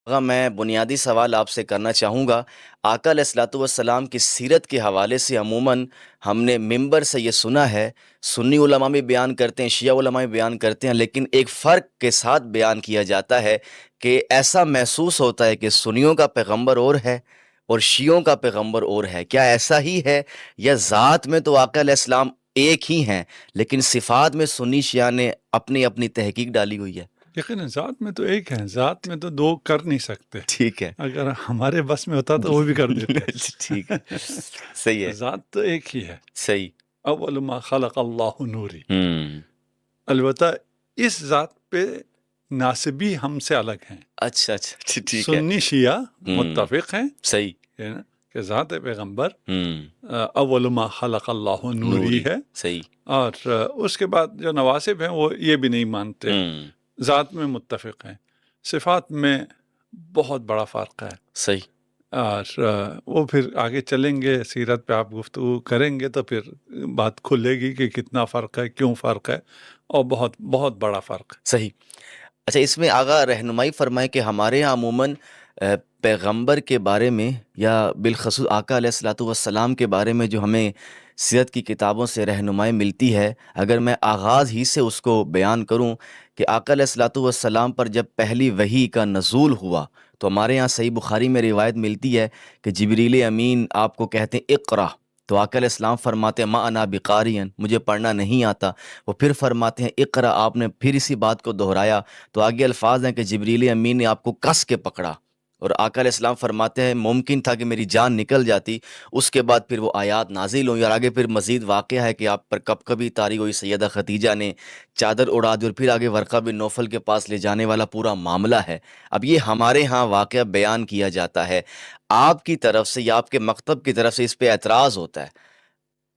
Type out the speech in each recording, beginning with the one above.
میں بنیادی سوال آپ سے کرنا چاہوں گا۔ آقا علیہ الصلوۃ والسلام کی سیرت کے حوالے سے عموماً ہم نے ممبر سے یہ سنا ہے، سنی علماء بھی بیان کرتے ہیں، شیعہ علماء بھی بیان کرتے ہیں، لیکن ایک فرق کے ساتھ بیان کیا جاتا ہے کہ ایسا محسوس ہوتا ہے کہ سنیوں کا پیغمبر اور ہے اور شیعوں کا پیغمبر اور ہے۔ کیا ایسا ہی ہے، یا ذات میں تو آقا علیہ السلام ایک ہی ہیں لیکن صفات میں سنی شیعہ نے اپنی اپنی تحقیق ڈالی ہوئی ہے؟ یقیناً ذات میں تو ایک ہے، ذات میں تو دو کر نہیں سکتے، ٹھیک ہے، اگر ہمارے بس میں ہوتا تو وہ بھی کر دیتے۔ ٹھیک ہے، صحیح ہے، ذات تو ایک ہی ہے، صحیح، اول ما خلق اللہ نوری۔ ہوں، البتہ اس ذات پہ ناسبی ہم سے الگ ہیں، اچھا اچھا، ٹھیک ہے، سنی شیعہ ہوں، متفق ہیں صحیح، ہے نا کہ ذات پیغمبر ہوں، اول ما خلق اللہ نوری نوری، ہے، صحیح، اور اس کے بعد جو نواسب ہیں وہ یہ بھی نہیں مانتے، ہوں، ذات میں متفق ہیں، صفات میں بہت بڑا فرق ہے، صحیح، اور وہ پھر آگے چلیں گے، سیرت پہ آپ گفتگو کریں گے تو پھر بات کھلے گی کہ کتنا فرق ہے، کیوں فرق ہے، اور بہت بہت بڑا فرق ہے۔ صحیح۔ اچھا، اس میں آغا رہنمائی فرمائے کہ ہمارے یہاں عموماً پیغمبر کے بارے میں یا بالخصوص آقا علیہ الصلوۃ والسلام کے بارے میں جو ہمیں سیرت کی کتابوں سے رہنمائی ملتی ہے، اگر میں آغاز ہی سے اس کو بیان کروں کہ آقا علیہ الصلوۃ والسلام پر جب پہلی وحی کا نزول ہوا تو ہمارے یہاں صحیح بخاری میں روایت ملتی ہے کہ جبریل امین آپ کو کہتے ہیں اقرا، تو آقا علیہ السلام فرماتے ہیں ما انا بقارئن، مجھے پڑھنا نہیں آتا۔ وہ پھر فرماتے ہیں اقرا، آپ نے پھر اسی بات کو دہرایا تو آگے الفاظ ہیں کہ جبریل امین نے آپ کو کس کے پکڑا، اور آقا علیہ السلام فرماتے ہیں ممکن تھا کہ میری جان نکل جاتی۔ اس کے بعد پھر وہ آیات نازل ہوئی، اور آگے پھر مزید واقعہ ہے کہ آپ پر کب کبھی طاری ہوئی، سیدہ خدیجہ نے چادر اڑا دی، اور پھر آگے ورقہ بن نوفل کے پاس لے جانے والا پورا معاملہ ہے۔ اب یہ ہمارے ہاں واقعہ بیان کیا جاتا ہے، آپ کی طرف سے یا آپ کے مکتب کی طرف سے اس پہ اعتراض ہوتا ہے۔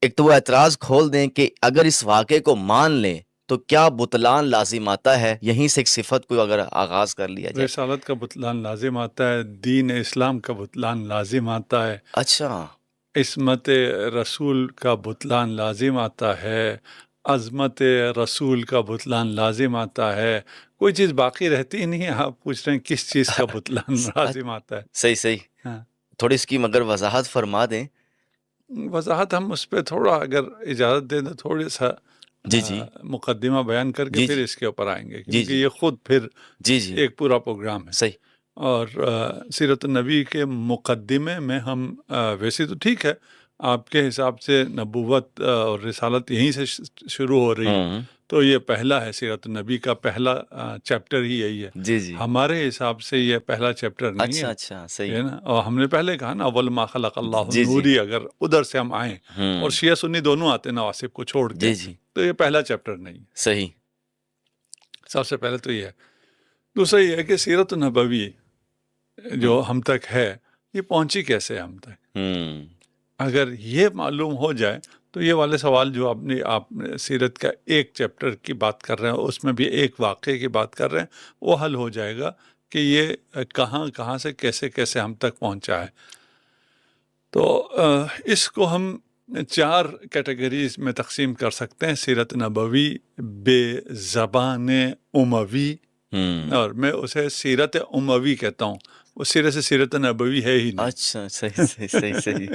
ایک تو وہ اعتراض کھول دیں کہ اگر اس واقعے کو مان لیں تو کیا بطلان لازم آتا ہے، یہیں سے ایک صفت کو اگر آغاز کر لیا جائے۔ رسالت کا بطلان لازم آتا ہے، دین اسلام کا بطلان لازم آتا ہے، اچھا، عصمت رسول کا بطلان لازم آتا ہے، عظمت رسول کا بطلان لازم آتا ہے، کوئی چیز باقی رہتی ہی نہیں ہے۔ آپ پوچھ رہے ہیں کس چیز کا بطلان لازم آتا ہے؟ صحیح صحیح، ہاں، تھوڑی اس کی مگر وضاحت فرما دیں۔ وضاحت ہم اس پہ تھوڑا اگر اجازت دیں تو تھوڑی سا جی جی مقدمہ بیان کر کے جی پھر جی اس کے اوپر آئیں گے، جی کیونکہ جی یہ خود پھر جی جی، ایک پورا پروگرام ہے۔ صحیح، اور سیرت النبی کے مقدمے میں ہم ویسے تو ٹھیک ہے، آپ کے حساب سے نبوت اور رسالت یہیں سے شروع ہو رہی ہے، ہوں، تو یہ پہلا ہے، سیرت النبی کا پہلا چیپٹر ہی یہی ہے۔ جی جی، ہمارے حساب سے یہ پہلا چیپٹر نہیں اچھا ہے، اچھا، صحیح، ہے نا، اور ہم نے پہلے کہا نا اول ما خلق اللہ جی جی، نوری، اگر ادھر سے ہم آئیں اور ہوں، شیعہ سنی دونوں آتے ہیں نواسب کو چھوڑ کے، جی جی، تو یہ پہلا چیپٹر نہیں ہے۔ صحیح، سب سے پہلے تو یہ ہے۔ دوسرا یہ ہے کہ سیرت النبوی ہوں، جو ہم تک ہے، یہ پہنچی کیسے ہے ہم تک؟ ہوں، اگر یہ معلوم ہو جائے تو یہ والے سوال جو آپ نے سیرت کا ایک چیپٹر کی بات کر رہے ہیں، اس میں بھی ایک واقعے کی بات کر رہے ہیں، وہ حل ہو جائے گا کہ یہ کہاں سے کیسے کیسے ہم تک پہنچا ہے۔ تو اس کو ہم 4 کیٹیگریز میں تقسیم کر سکتے ہیں: سیرت نبوی بے زبان اموی، ہوں، اور میں اسے سیرت اموی کہتا ہوں، وہ سیرت سے سیرت نبوی ہے ہی نہیں۔ اچھا، صحیح صحیح صحیح صحیح،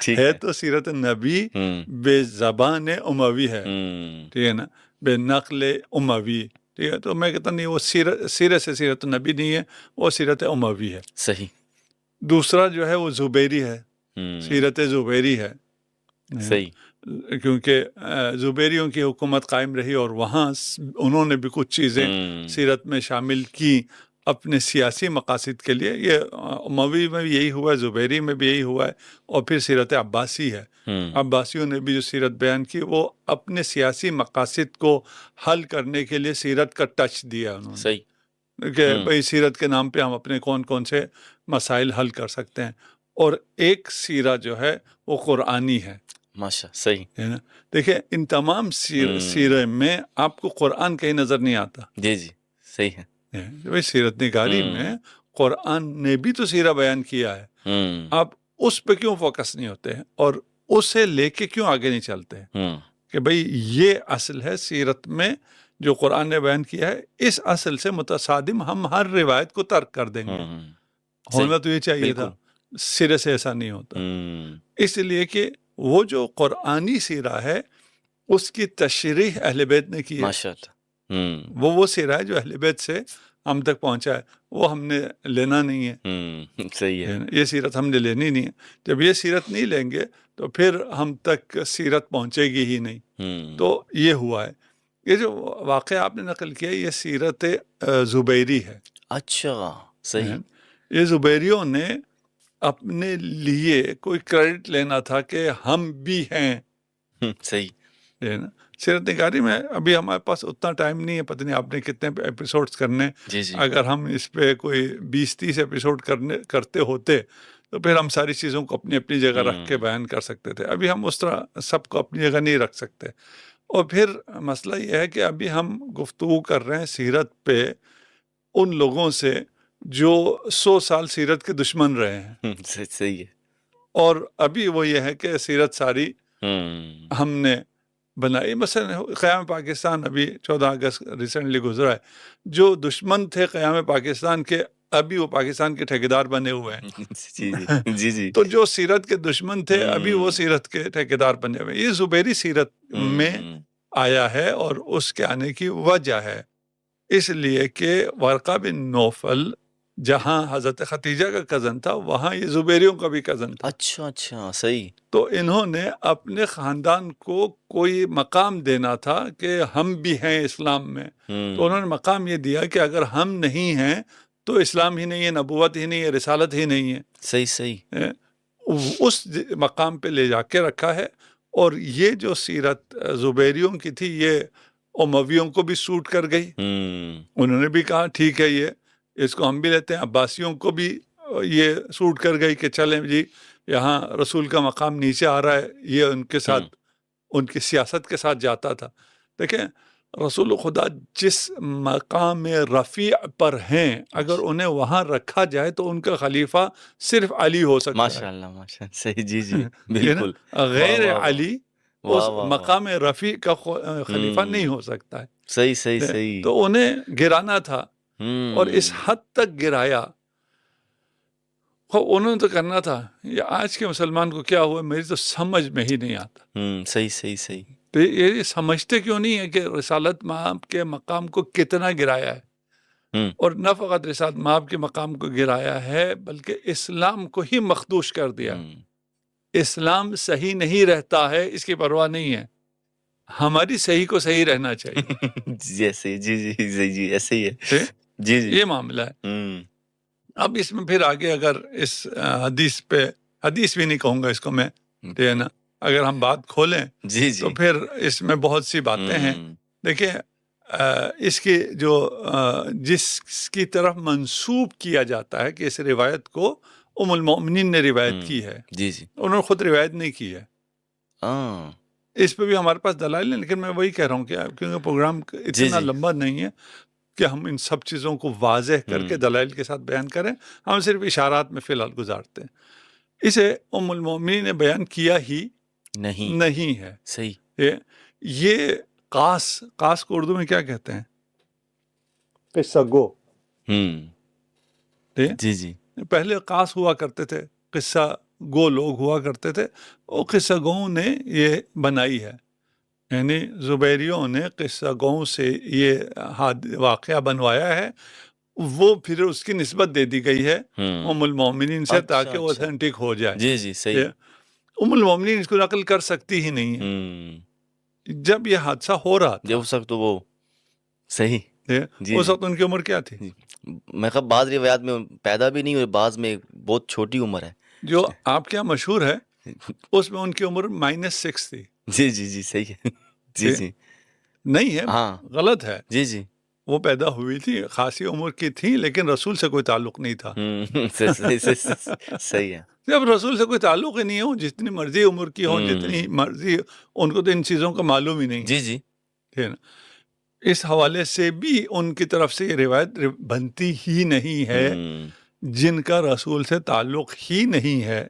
ٹھیک ہے ہے، تو سیرت نبی ہوں، بے زبان اموی ہے، ہوں، ٹھیک ہے نا، بے نقل اموی، ٹھیک ہے، تو میں کہتا نہیں، وہ سیرت سے سیرت نبی نہیں ہے، وہ سیرت اموی ہے۔ صحیح، دوسرا جو ہے وہ زبیری ہے، ہوں، سیرت زبیری ہے، صحیح، کیونکہ زبیریوں کی حکومت قائم رہی اور وہاں انہوں نے بھی کچھ چیزیں ہوں، سیرت میں شامل کی اپنے سیاسی مقاصد کے لیے۔ یہ اموی میں بھی یہی ہوا ہے، زبیری میں بھی یہی ہوا ہے، اور پھر سیرت عباسی ہے۔ ہوں، عباسیوں نے بھی جو سیرت بیان کی، وہ اپنے سیاسی مقاصد کو حل کرنے کے لیے سیرت کا ٹچ دیا انہوں صحیح، نے، کہ ہوں، بھئی سیرت کے نام پہ ہم اپنے کون کون سے مسائل حل کر سکتے ہیں۔ اور ایک سیرہ جو ہے وہ قرآنی ہے، ماشاء، صحیح، ہے نا۔ دیکھیں ان تمام سیرے میں آپ کو قرآن کہیں نظر نہیں آتا جی جی، صحیح ہے، ہے۔ بھئی سیرت نگاری میں قرآن نے بھی تو سیرہ بیان کیا ہے، ہوں، آپ اس پہ کیوں فوکس نہیں ہوتے ہیں اور اسے لے کے کیوں آگے نہیں چلتے ہیں ہوں، کہ بھئی یہ اصل ہے سیرت میں، جو قرآن نے بیان کیا ہے اس اصل سے متصادم ہم ہر روایت کو ترک کر دیں گے. ہونا تو یہ چاہیے تھا, سرے سے ایسا نہیں ہوتا. اس لیے کہ وہ جو قرآنی سیرہ ہے اس کی تشریح اہل بیت نے کی ہے. ماشاءاللہ. وہ سیرہ ہے جو اہل بیت سے ہم تک پہنچا ہے, وہ ہم نے لینا نہیں ہے. صحیح ہے. یہ سیرت ہم نے لینی نہیں ہے. جب یہ سیرت نہیں لیں گے تو پھر ہم تک سیرت پہنچے گی ہی نہیں. تو یہ ہوا ہے. یہ جو واقعہ آپ نے نقل کیا یہ سیرت زبیری ہے. اچھا صحیح. یہ زبیریوں نے اپنے لیے کوئی کریڈٹ لینا تھا کہ ہم بھی ہیں. صحیح. سیرت نگاری میں ابھی ہمارے پاس اتنا ٹائم نہیں ہے, پتہ نہیں آپ نے کتنے ایپیسوڈز کرنے. اگر ہم اس پہ کوئی 20-30 ایپیسوڈ کرتے ہوتے تو پھر ہم ساری چیزوں کو اپنی اپنی جگہ رکھ کے بیان کر سکتے تھے. ابھی ہم اس طرح سب کو اپنی جگہ نہیں رکھ سکتے. اور پھر مسئلہ یہ ہے کہ ابھی ہم گفتگو کر رہے ہیں سیرت پہ ان لوگوں سے جو 100 سال سیرت کے دشمن رہے ہیں. صحیح ہے. اور ابھی وہ یہ ہے کہ سیرت ساری ہم نے بنائی. مثلا قیام پاکستان ابھی 14 اگست ریسنٹلی گزرا ہے. جو دشمن تھے قیام پاکستان کے ابھی وہ پاکستان کے ٹھیکیدار بنے ہوئے ہیں. جی. تو جو سیرت کے دشمن تھے ابھی وہ سیرت کے ٹھیکیدار بنے ہوئے. یہ زبیری سیرت میں آیا ہے اور اس کے آنے کی وجہ ہے اس لیے کہ ورقہ بن نوفل جہاں حضرت خدیجہ کا کزن تھا وہاں یہ زبیریوں کا بھی کزن تھا. اچھا صحیح. تو انہوں نے اپنے خاندان کو کوئی مقام دینا تھا کہ ہم بھی ہیں اسلام میں. تو انہوں نے مقام یہ دیا کہ اگر ہم نہیں ہیں تو اسلام ہی نہیں ہے, نبوت ہی نہیں ہے, رسالت ہی نہیں ہے. صحیح. اس مقام پہ لے جا کے رکھا ہے. اور یہ جو سیرت زبیریوں کی تھی یہ امویوں کو بھی سوٹ کر گئی. انہوں نے بھی کہا ٹھیک ہے یہ اس کو ہم بھی لیتے ہیں. عباسیوں کو بھی یہ سوٹ کر گئی کہ چلیں جی یہاں رسول کا مقام نیچے آ رہا ہے. یہ ان کے ساتھ ان کی سیاست کے ساتھ جاتا تھا. دیکھیں رسول خدا جس مقام رفیع پر ہیں اگر انہیں وہاں رکھا جائے تو ان کا خلیفہ صرف علی ہو سکتا ہے. ماشاءاللہ صحیح. جی بالکل. غیر علی اس مقام رفیع کا خلیفہ نہیں ہو سکتا ہے. صحیح. تو انہیں گرانا تھا اور اس حد تک گرایا. انہوں نے تو کرنا تھا. یہ آج کے مسلمان کو کیا ہوا میری تو سمجھ میں ہی نہیں آتا. صحیح. تو یہ سمجھتے کیوں نہیں ہے کہ رسالت مآب کے مقام کو کتنا گرایا ہے. اور نہ فقط رسالت مآب کے مقام کو گرایا ہے بلکہ اسلام کو ہی مخدوش کر دیا. اسلام صحیح نہیں رہتا ہے اس کی پرواہ نہیں ہے, ہماری صحیح کو صحیح رہنا چاہیے. جی ایسے ہی ہے. جی یہ معاملہ ہے. اب اس میں پھر آگے اگر اس حدیث پہ حدیث بھی نہیں کہوں گا اس کو میں, نا اگر ہم بات کھولیں تو پھر اس میں بہت سی باتیں ہیں. دیکھیں اس کی جو جس کی طرف منسوب کیا جاتا ہے کہ اس روایت کو ام المؤمنین نے روایت کی ہے. انہوں نے خود روایت نہیں کی ہے. اس پہ بھی ہمارے پاس دلائل ہیں لیکن میں وہی کہہ رہا ہوں کہ کیونکہ پروگرام اتنا لمبا نہیں ہے کہ ہم ان سب چیزوں کو واضح کر کے دلائل کے ساتھ بیان کریں. ہم صرف اشارات میں فی الحال گزارتے ہیں. اسے ام المؤمنین نے بیان کیا ہی نہیں ہے. صحیح. یہ قاس کو اردو میں کیا کہتے ہیں؟ قصہ گو. جی. پہلے قاس ہوا کرتے تھے, قصہ گو لوگ ہوا کرتے تھے. وہ قصہ گو نے یہ بنائی ہے. یعنی زبیریوں نے قصہ گو سے یہ واقعہ بنوایا ہے. وہ پھر اس کی نسبت دے دی گئی ہے ام المومنین سے تاکہ وہ اوتھینٹک ہو جائے. جی صحیح. ام المومنین اس کو نقل کر سکتی ہی نہیں ہے. جب یہ حادثہ ہو رہا تھا اس وقت تو وہ صحیح. اس وقت ان کی عمر کیا تھی؟ میں کہا بعض روایات میں پیدا بھی نہیں ہوئے, بعض میں بہت چھوٹی عمر ہے. جو آپ کے یہاں مشہور ہے اس میں ان کی عمر -6 تھی. جی صحیح ہے. جی نہیں ہے, غلط ہے. جی وہ پیدا ہوئی تھی, خاصی عمر کی تھی لیکن رسول سے کوئی تعلق نہیں تھا. صحیح ہے. جب رسول سے کوئی تعلق ہی نہیں ہو, جتنی مرضی عمر کی ہو, جتنی مرضی, ان کو تو ان چیزوں کا معلوم ہی نہیں. جی اس حوالے سے بھی ان کی طرف سے یہ روایت بنتی ہی نہیں ہے جن کا رسول سے تعلق ہی نہیں ہے.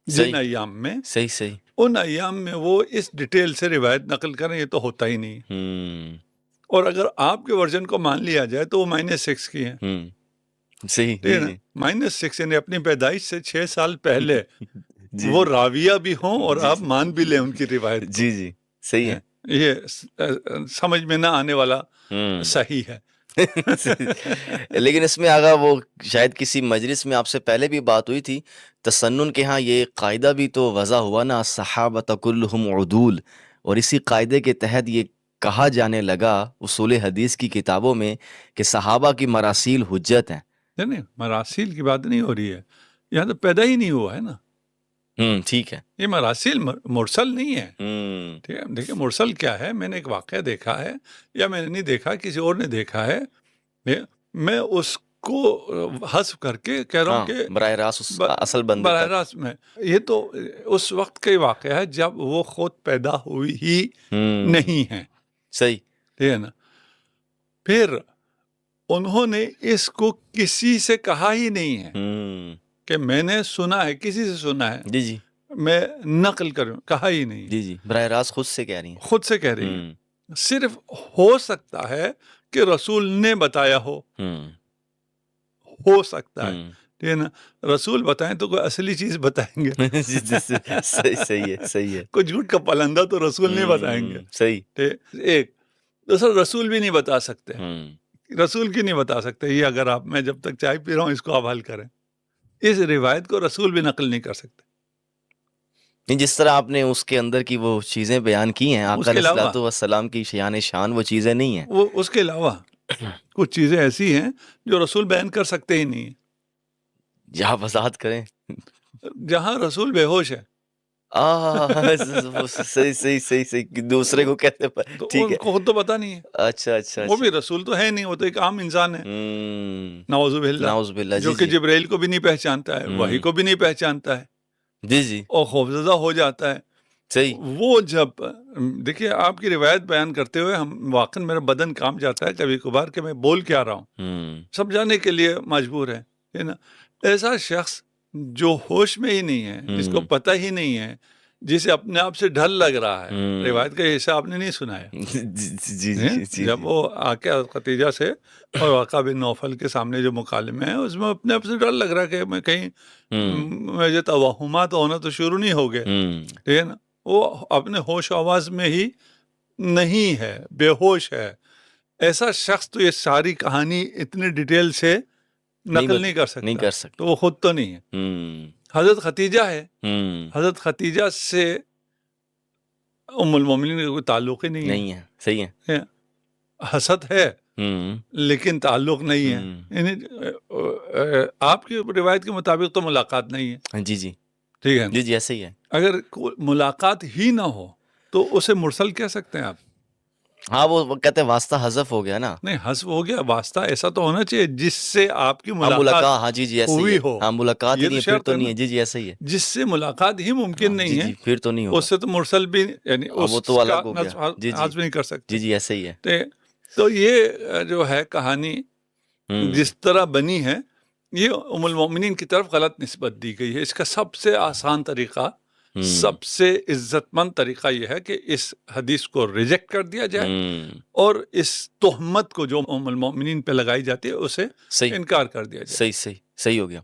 جن ایام میں صحیح ان ایام میں وہ اس ڈیٹیل سے روایت نقل کریں یہ تو ہوتا ہی نہیں. اور اگر آپ کے ورژن کو مان لیا جائے تو وہ -6 کی ہیں، صحیح، ٹھیک ہے جی نا؟ جی -6 یعنی اپنی پیدائش سے 6 سال پہلے جی وہ جی راویہ بھی ہوں اور جی آپ مان بھی لیں ان کی روایت کو. جی جی صحیح ہے. یہ سمجھ میں نہ آنے والا ہوں صحیح ہے. لیکن اس میں آگا وہ شاید کسی مجلس میں آپ سے پہلے بھی بات ہوئی تھی، تسنن کے ہاں یہ قاعدہ بھی تو وضع ہوا نا، صحابۃ کلہم عدول، اور اسی قاعدے کے تحت یہ کہا جانے لگا اصول حدیث کی کتابوں میں کہ صحابہ کی مراسیل حجت ہیں. نہیں، مراسیل کی بات نہیں ہو رہی ہے، یہاں تو پیدا ہی نہیں ہوا ہے نا. ٹھیک ہے. یہ مراسیل مرسل نہیں ہے. ہوں ٹھیک ہے. دیکھیں مرسل کیا ہے، میں نے ایک واقعہ دیکھا ہے یا میں نے نہیں دیکھا، کسی اور نے دیکھا ہے، میں اس کو حذف کر کے کہہ رہا ہوں ہاں کہ براہ راست اس اصل بندے براہ تک. راست میں یہ تو اس وقت کا واقعہ ہے جب وہ خود پیدا ہوئی ہی نہیں ہے. صحیح. ٹھیک ہے نا. پھر انہوں نے اس کو کسی سے کہا ہی نہیں ہے کہ میں نے سنا ہے، کسی سے سنا ہے، جی جی میں نقل کروں، کہا ہی نہیں. جی جی براہ راست خود سے کہہ رہی ہیں. خود سے کہہ رہی ہیں. صرف ہو سکتا ہے کہ رسول نے بتایا ہو سکتا ہے. ٹھیک ہے نا. رسول بتائیں تو کوئی اصلی چیز بتائیں گے. صحیح ہے صحیح ہے. کوئی جھوٹ کا پلندہ تو رسول نہیں بتائیں گے. صحیح. ایک دوسرا رسول بھی نہیں بتا سکتے. رسول کی نہیں بتا سکتے. یہ اگر آپ، میں جب تک چائے پی رہا ہوں اس کو آپ حل کریں، اس روایت کو رسول بھی نقل نہیں کر سکتے. جس طرح آپ نے اس کے اندر کی وہ چیزیں بیان کی ہیں، آقا علیہ الصلوۃ والسلام کی شیان شان وہ چیزیں نہیں ہیں. وہ اس کے علاوہ کچھ چیزیں ایسی ہیں جو رسول بیان کر سکتے ہی نہیں ہیں. جہاں وضاحت کریں. جہاں رسول بے ہوش ہے. صحیح دوسرے کو کہتے تو ٹھیک ان ہے. کو خود تو پتا نہیں ہے. اچھا وہ بھی رسول تو ہے نہیں، وہ تو ایک عام انسان ہے. نعوذ باللہ. جو کہ جبرائیل کو بھی نہیں پہچانتا ہے، وحی کو بھی نہیں پہچانتا ہے. جی جی. اور خوفزدہ ہو جاتا ہے. صحیح. وہ جب دیکھیے آپ کی روایت بیان کرتے ہوئے ہم واقعا میرا بدن کام جاتا ہے کبھی کبھار کہ میں بول کیا رہا ہوں، سمجھانے کے لیے مجبور ہے نا. ایسا شخص جو ہوش میں ہی نہیں ہے، جس کو پتہ ہی نہیں ہے، جسے اپنے آپ سے ڈر لگ رہا ہے، روایت کا حصہ آپ نے نہیں سنایا. جب وہ آ کے خدیجہ سے اور واقعہ بن نوفل کے سامنے جو مکالمے ہیں اس میں اپنے آپ سے ڈر لگ رہا ہے کہ میں کہیں مجھے توہمات ہونا تو شروع نہیں ہو گئے. ٹھیک ہے نا. وہ اپنے ہوش و آواز میں ہی نہیں ہے، بے ہوش ہے. ایسا شخص تو یہ ساری کہانی اتنے ڈیٹیل سے نقل نہیں کر سکتا. تو وہ خود تو نہیں ہے. حضرت ختیجہ ہے. حضرت ختیجہ سے ام المومنین کا کوئی تعلق ہی نہیں ہے. صحیح ہے. حسد ہے لیکن تعلق نہیں ہے. یعنی آپ کی روایت کے مطابق تو ملاقات نہیں ہے. جی جی ٹھیک ہے. جی جی ایسے ہی ہے. اگر ملاقات ہی نہ ہو تو اسے مرسل کہہ سکتے ہیں آپ. ہاں وہ کہتے ہیں واسطہ حذف ہو گیا نا. نہیں، حذف ہو گیا. واسطہ ایسا تو ہونا چاہیے جس سے آپ کی ملاقات. ہاں جی جی ایسے ہوئی ہو. ہاں ملاقات ہی یہ نہیں ہے تو پھر شرط تو ہے نہیں نا. ہے. جی جی ایسے ہی ہے. جس سے ملاقات ہی ممکن نہیں ہے جی پھر تو نہیں ہوگا. اس سے تو مرسل بھی یعنی وہ اس تو کا الگ ہو گیا. جی حذف نہیں کر سکتے. جی جی ایسے ہی ہے. تو یہ جو ہے کہانی جس طرح بنی ہے یہ ام المومنین کی طرف غلط نسبت دی گئی ہے. اس کا سب سے آسان طریقہ، سب سے عزت مند طریقہ یہ ہے کہ اس حدیث کو ریجیکٹ کر دیا جائے اور اس تہمت کو جو ام المومنین پہ لگائی جاتی ہے اسے انکار کر دیا جائے. صحیح ہو گیا.